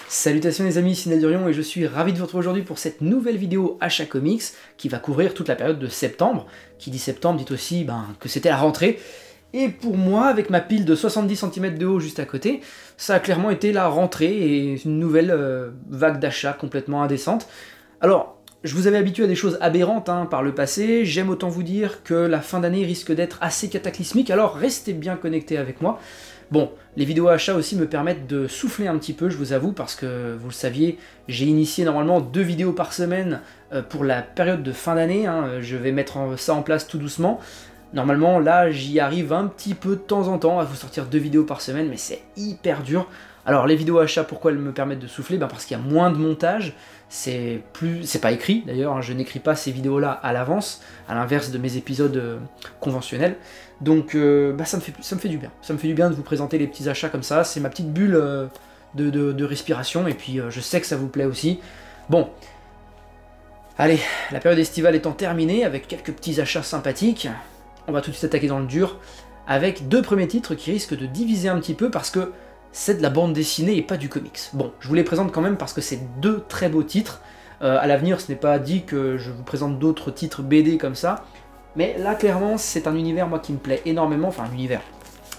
Salutations les amis, c'est Nadurion et je suis ravi de vous retrouver aujourd'hui pour cette nouvelle vidéo achat comics qui va couvrir toute la période de septembre. Qui dit septembre dit aussi que c'était la rentrée. Et pour moi, avec ma pile de 70 cm de haut juste à côté, ça a clairement été la rentrée et une nouvelle vague d'achat complètement indécente. Alors, je vous avais habitué à des choses aberrantes par le passé, j'aime autant vous dire que la fin d'année risque d'être assez cataclysmique, alors restez bien connectés avec moi. Bon, les vidéos achats aussi me permettent de souffler un petit peu, je vous avoue, parce que, vous le saviez, j'ai initié normalement 2 vidéos par semaine pour la période de fin d'année, je vais mettre ça en place tout doucement. Normalement, là, j'y arrive un petit peu de temps en temps à vous sortir 2 vidéos par semaine, mais c'est hyper dur. Alors, les vidéos achats, pourquoi elles me permettent de souffler? Parce qu'il y a moins de montage, c'est pas écrit d'ailleurs, je n'écris pas ces vidéos-là à l'avance, à l'inverse de mes épisodes conventionnels. Donc ça me fait du bien. Ça me fait du bien de vous présenter les petits achats comme ça, c'est ma petite bulle de respiration, et puis je sais que ça vous plaît aussi. Bon, allez, la période estivale étant terminée, avec quelques petits achats sympathiques, on va tout de suite attaquer dans le dur, avec 2 premiers titres qui risquent de diviser un petit peu, parce que c'est de la bande dessinée et pas du comics. Bon, je vous les présente quand même parce que c'est 2 très beaux titres. À l'avenir, ce n'est pas dit que je vous présente d'autres titres BD comme ça, mais là, clairement, c'est un univers, moi, qui me plaît énormément, enfin, un univers,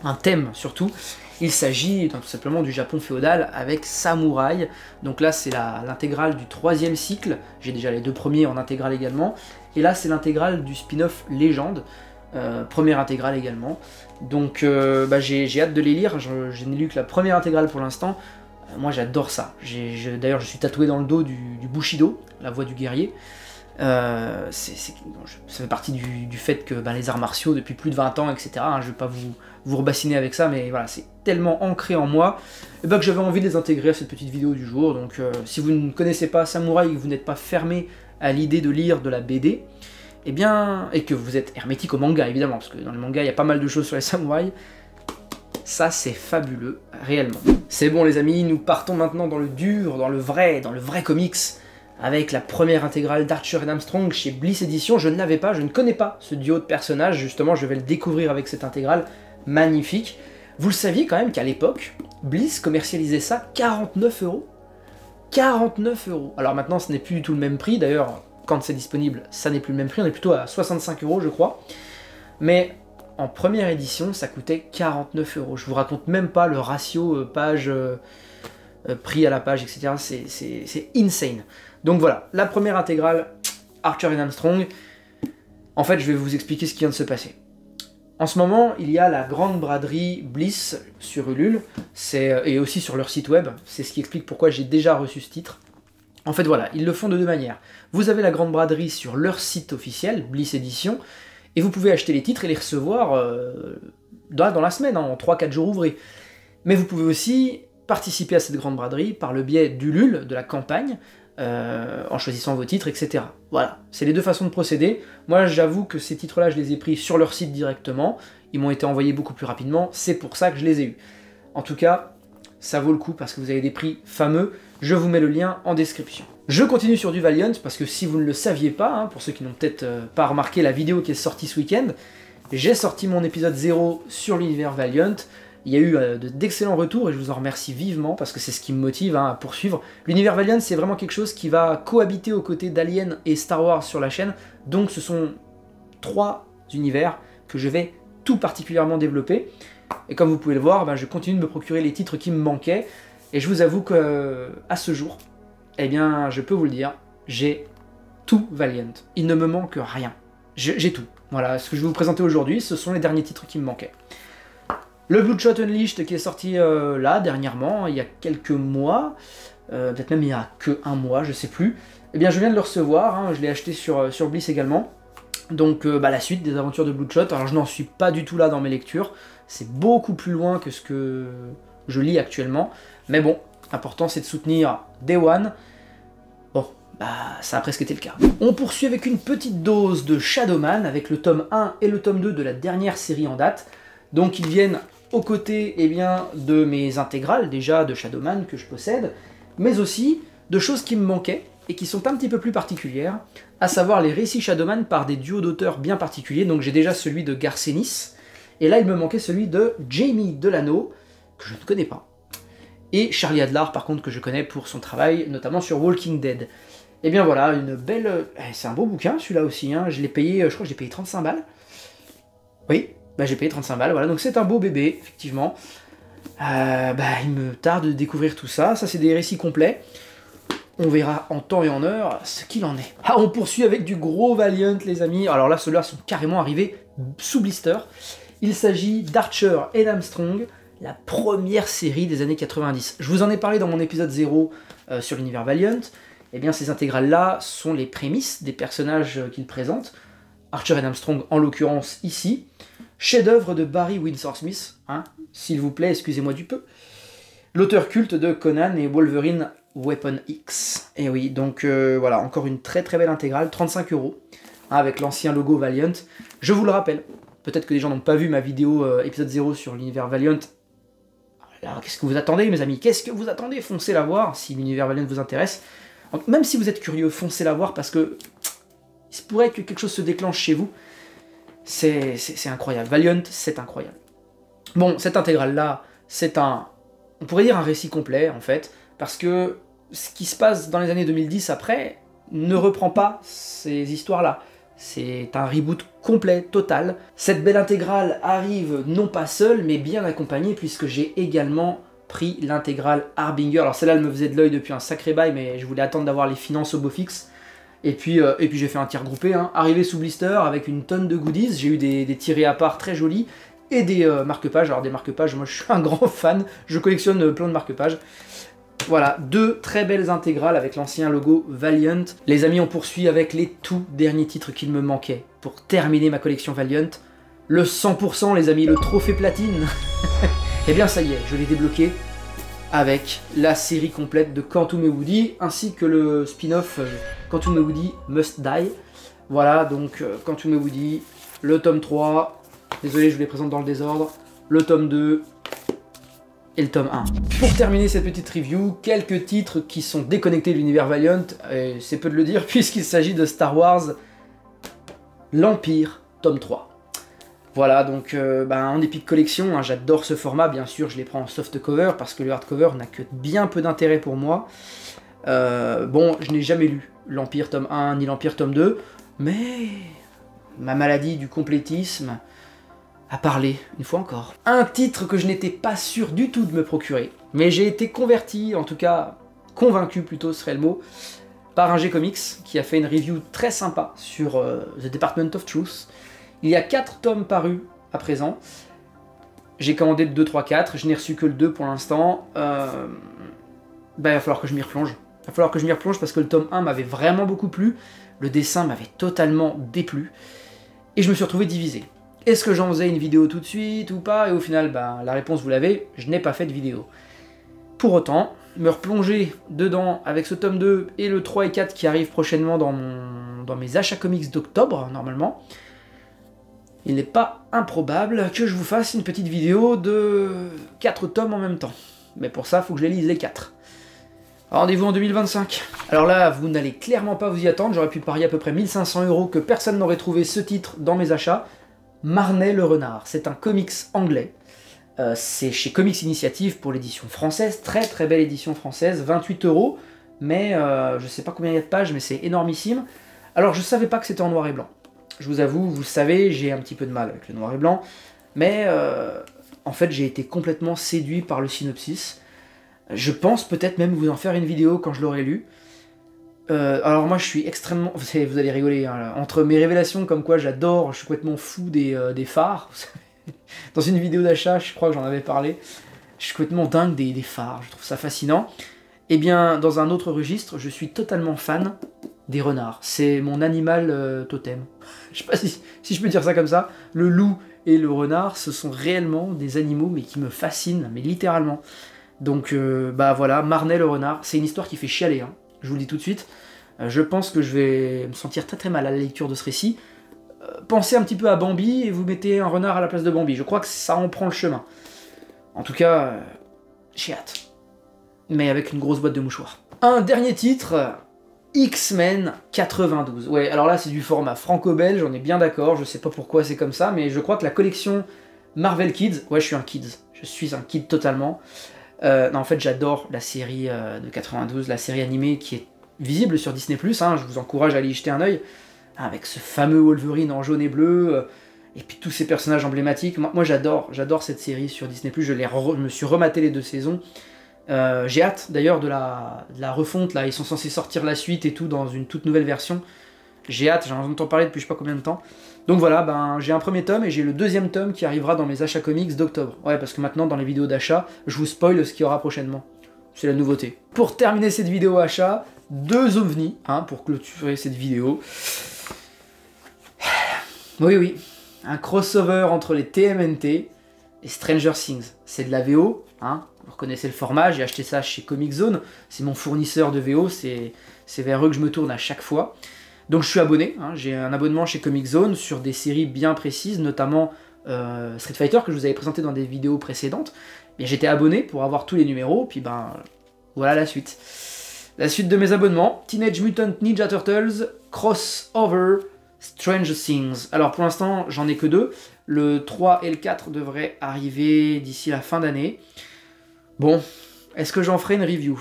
un thème, surtout. Il s'agit tout simplement du Japon féodal avec Samouraï. Donc là, c'est l'intégrale du 3e cycle, j'ai déjà les 2 premiers en intégrale également, et là, c'est l'intégrale du spin-off Légende, première intégrale également. Donc j'ai hâte de les lire, je n'ai lu que la première intégrale pour l'instant. Moi j'adore ça, d'ailleurs je suis tatoué dans le dos du Bushido, la voix du guerrier. Ça fait partie du fait que les arts martiaux depuis plus de 20 ans, etc. Je vais pas vous rebassiner avec ça, mais voilà, c'est tellement ancré en moi que j'avais envie de les intégrer à cette petite vidéo du jour. Donc si vous ne connaissez pas Samouraï et que vous n'êtes pas fermé à l'idée de lire de la BD, et que vous êtes hermétique au manga évidemment, parce que dans le manga il y a pas mal de choses sur les samouraïs, ça c'est fabuleux, réellement. C'est bon les amis, nous partons maintenant dans le dur, dans le vrai comics, avec la première intégrale d'Archer et Armstrong chez Bliss Edition. Je ne l'avais pas, je ne connais pas ce duo de personnages, justement je vais le découvrir avec cette intégrale, magnifique. Vous le saviez quand même qu'à l'époque, Bliss commercialisait ça 49 €. 49 €. Alors maintenant ce n'est plus du tout le même prix, d'ailleurs quand c'est disponible, ça n'est plus le même prix, on est plutôt à 65 € je crois. Mais en première édition, ça coûtait 49 €. Je vous raconte même pas le ratio page, prix à la page, etc. C'est insane. Donc voilà, la première intégrale, Archer et Armstrong. En fait, je vais vous expliquer ce qui vient de se passer. En ce moment, il y a la grande braderie Bliss sur Ulule, et aussi sur leur site web. C'est ce qui explique pourquoi j'ai déjà reçu ce titre. En fait voilà, ils le font de 2 manières. Vous avez la grande braderie sur leur site officiel, Bliss Edition, et vous pouvez acheter les titres et les recevoir dans la semaine, en 3-4 jours ouvrés. Mais vous pouvez aussi participer à cette grande braderie par le biais d'Ulule, de la campagne, en choisissant vos titres, etc. Voilà, c'est les 2 façons de procéder. Moi j'avoue que ces titres-là, je les ai pris sur leur site directement, ils m'ont été envoyés beaucoup plus rapidement, c'est pour ça que je les ai eus. En tout cas, ça vaut le coup parce que vous avez des prix fameux, je vous mets le lien en description. Je continue sur du Valiant, parce que si vous ne le saviez pas, pour ceux qui n'ont peut-être pas remarqué la vidéo qui est sortie ce week-end, j'ai sorti mon épisode 0 sur l'univers Valiant. Il y a eu d'excellents retours et je vous en remercie vivement parce que c'est ce qui me motive à poursuivre. L'univers Valiant, c'est vraiment quelque chose qui va cohabiter aux côtés d'Alien et Star Wars sur la chaîne, donc ce sont 3 univers que je vais tout particulièrement développer. Et comme vous pouvez le voir, je continue de me procurer les titres qui me manquaient, et je vous avoue que à ce jour, je peux vous le dire, j'ai tout Valiant. Il ne me manque rien. J'ai tout. Voilà, ce que je vais vous présenter aujourd'hui, ce sont les derniers titres qui me manquaient. Le Bloodshot Unleashed qui est sorti là, dernièrement, il y a quelques mois, peut-être même il y a que 1 mois, je sais plus. Je viens de le recevoir, je l'ai acheté sur Bliss également. Donc la suite des aventures de Bloodshot, alors je n'en suis pas du tout là dans mes lectures, c'est beaucoup plus loin que ce que je lis actuellement, mais bon, l'important c'est de soutenir Day One. Bon, ça a presque été le cas. On poursuit avec une petite dose de Shadowman, avec le tome 1 et le tome 2 de la dernière série en date. Donc ils viennent aux côtés de mes intégrales, déjà de Shadowman que je possède, mais aussi de choses qui me manquaient, et qui sont un petit peu plus particulières, à savoir les récits Shadowman par des duos d'auteurs bien particuliers. Donc j'ai déjà celui de Garcenis, et là il me manquait celui de Jamie Delano, que je ne connais pas. et Charlie Adler, par contre, que je connais pour son travail, notamment sur Walking Dead. Et bien voilà, une belle... c'est un beau bouquin, celui-là aussi, hein. Je l'ai payé, je crois que j'ai payé 35 balles. Oui, bah j'ai payé 35 balles, voilà, donc c'est un beau bébé, effectivement. Il me tarde de découvrir tout ça, ça c'est des récits complets. On verra en temps et en heure ce qu'il en est. Ah, on poursuit avec du gros Valiant, les amis. Alors là, ceux-là sont carrément arrivés sous blister. Il s'agit d'Archer et Armstrong, la première série des années 90. Je vous en ai parlé dans mon épisode 0 sur l'univers Valiant. Eh bien, ces intégrales-là sont les prémices des personnages qu'ils présentent. Archer et Armstrong, en l'occurrence, ici. Chef-d'œuvre de Barry Windsor Smith, hein, s'il vous plaît, excusez-moi du peu. L'auteur culte de Conan et Wolverine Weapon X. Et oui, donc voilà, encore une très très belle intégrale, 35 €, hein, avec l'ancien logo Valiant. Je vous le rappelle, peut-être que les gens n'ont pas vu ma vidéo épisode 0 sur l'univers Valiant. Alors, qu'est-ce que vous attendez, mes amis? Qu'est-ce que vous attendez? Foncez la voir, si l'univers Valiant vous intéresse. Donc, même si vous êtes curieux, foncez la voir, parce que il se pourrait que quelque chose se déclenche chez vous. C'est incroyable. Valiant, c'est incroyable. Bon, cette intégrale-là, c'est on pourrait dire un récit complet, en fait, parce que ce qui se passe dans les années 2010 après ne reprend pas ces histoires-là. C'est un reboot complet, total. Cette belle intégrale arrive non pas seule, mais bien accompagnée, puisque j'ai également pris l'intégrale Harbinger. Alors celle-là, elle me faisait de l'œil depuis un sacré bail, mais je voulais attendre d'avoir les finances au beau fixe. Et puis j'ai fait un tir groupé, hein. Arrivé sous blister avec une tonne de goodies, j'ai eu des tirés à part très jolis, et des marque-pages. Alors des marque-pages, moi je suis un grand fan, je collectionne plein de marque-pages. Voilà, deux très belles intégrales avec l'ancien logo Valiant. Les amis, on poursuit avec les tout derniers titres qu'il me manquait pour terminer ma collection Valiant. Le 100%, les amis, le trophée platine. Et bien ça y est, je l'ai débloqué avec la série complète de Quantum et Woody, ainsi que le spin-off Quantum et Woody Must Die. Voilà, donc Quantum et Woody, le tome 3, désolé je vous les présente dans le désordre, le tome 2 et le tome 1. Pour terminer cette petite review, quelques titres qui sont déconnectés de l'univers Valiant, et c'est peu de le dire puisqu'il s'agit de Star Wars l'Empire, tome 3. Voilà, donc en Epic Collection, hein, j'adore ce format, bien sûr je les prends en softcover parce que le hardcover n'a que bien peu d'intérêt pour moi. Bon, je n'ai jamais lu l'Empire tome 1 ni l'Empire tome 2, mais ma maladie du complétisme a parlé, une fois encore. Un titre que je n'étais pas sûr du tout de me procurer, mais j'ai été converti, en tout cas convaincu plutôt serait le mot, par un G-Comics qui a fait une review très sympa sur The Department of Truth. Il y a 4 tomes parus à présent. J'ai commandé le 2, 3, 4, je n'ai reçu que le 2 pour l'instant. Il va falloir que je m'y replonge. Il va falloir que je m'y replonge parce que le tome 1 m'avait vraiment beaucoup plu. Le dessin m'avait totalement déplu. Et je me suis retrouvé divisé. Est-ce que j'en faisais une vidéo tout de suite ou pas? Et au final, la réponse vous l'avez, je n'ai pas fait de vidéo. Pour autant, me replonger dedans avec ce tome 2 et le 3 et 4 qui arrivent prochainement dans mes achats comics d'octobre, normalement, il n'est pas improbable que je vous fasse une petite vidéo de 4 tomes en même temps. Mais pour ça, il faut que je les lise les 4. Rendez-vous en 2025. Alors là, vous n'allez clairement pas vous y attendre, j'aurais pu parier à peu près 1500 € que personne n'aurait trouvé ce titre dans mes achats. Marnet le Renard, c'est un comics anglais. C'est chez Comics Initiative pour l'édition française, très très belle édition française, 28 €, mais je sais pas combien il y a de pages, mais c'est énormissime. Alors je savais pas que c'était en noir et blanc. Je vous avoue, vous le savez, j'ai un petit peu de mal avec le noir et blanc, mais en fait j'ai été complètement séduit par le synopsis. Je pense peut-être même vous en faire une vidéo quand je l'aurai lu. Alors moi je suis extrêmement... Vous allez rigoler, hein, entre mes révélations comme quoi j'adore, je suis complètement fou des phares. Dans une vidéo d'achat, je crois que j'en avais parlé, je suis complètement dingue des phares, je trouve ça fascinant. Et bien dans un autre registre, je suis totalement fan des renards. C'est mon animal totem. Je sais pas si je peux dire ça comme ça. Le loup et le renard, ce sont réellement des animaux mais qui me fascinent, mais littéralement. Donc voilà, Marnet le renard, c'est une histoire qui fait chialer, hein. Je vous le dis tout de suite. Je pense que je vais me sentir très très mal à la lecture de ce récit. Pensez un petit peu à Bambi et vous mettez un renard à la place de Bambi. Je crois que ça en prend le chemin. En tout cas, j'ai hâte. Mais avec une grosse boîte de mouchoirs. Un dernier titre, X-Men 92. Ouais, alors là c'est du format franco-belge, on est bien d'accord, je sais pas pourquoi c'est comme ça, mais je crois que la collection Marvel Kids, ouais je suis un kid totalement, Non, en fait, j'adore la série de 92, la série animée qui est visible sur Disney+, hein, je vous encourage à aller y jeter un œil, avec ce fameux Wolverine en jaune et bleu, et puis tous ces personnages emblématiques. Moi j'adore cette série sur Disney+, je me suis rematé les 2 saisons. J'ai hâte d'ailleurs de la refonte, là, ils sont censés sortir la suite et tout dans une toute nouvelle version. J'ai hâte, j'en entends parler depuis je sais pas combien de temps. Donc voilà, ben, j'ai un premier tome et j'ai le 2e tome qui arrivera dans mes achats comics d'octobre. Ouais, parce que maintenant dans les vidéos d'achat, je vous spoil ce qu'il y aura prochainement. C'est la nouveauté. Pour terminer cette vidéo achat, 2 ovnis, hein, pour clôturer cette vidéo. Oui, un crossover entre les TMNT et Stranger Things. C'est de la VO, hein, vous reconnaissez le format, j'ai acheté ça chez Comic Zone, c'est mon fournisseur de VO, c'est vers eux que je me tourne à chaque fois. Donc je suis abonné, hein, j'ai un abonnement chez Comic Zone sur des séries bien précises, notamment Street Fighter que je vous avais présenté dans des vidéos précédentes. Et j'étais abonné pour avoir tous les numéros, puis ben voilà la suite. La suite de mes abonnements, Teenage Mutant Ninja Turtles, Crossover, Stranger Things. Alors pour l'instant j'en ai que 2, le 3 et le 4 devraient arriver d'ici la fin d'année. Bon, est-ce que j'en ferai une review?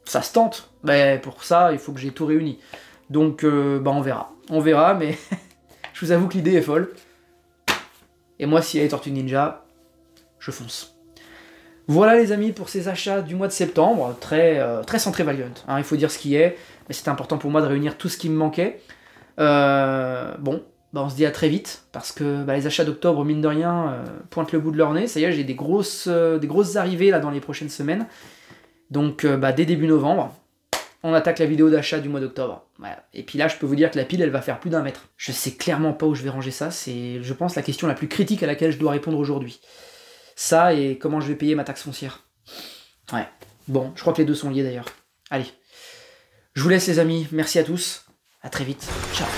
Ça se tente, mais pour ça il faut que j'ai tout réuni. Donc bah on verra, mais je vous avoue que l'idée est folle. Et moi s'il y a les Tortues Ninja, je fonce. Voilà les amis pour ces achats du mois de septembre, très centré Valiant, hein, il faut dire ce qui est, mais c'était important pour moi de réunir tout ce qui me manquait. Bon, bah on se dit à très vite, parce que bah, les achats d'octobre, mine de rien, pointent le bout de leur nez. Ça y est, j'ai des grosses arrivées là dans les prochaines semaines. Donc bah, dès début novembre, on attaque la vidéo d'achat du mois d'octobre. Voilà. Et puis là, je peux vous dire que la pile, elle va faire plus d'1 mètre. Je sais clairement pas où je vais ranger ça, c'est, je pense, la question la plus critique à laquelle je dois répondre aujourd'hui. Ça et comment je vais payer ma taxe foncière. Ouais, bon, je crois que les deux sont liés d'ailleurs. Allez, je vous laisse les amis, merci à tous, à très vite, ciao.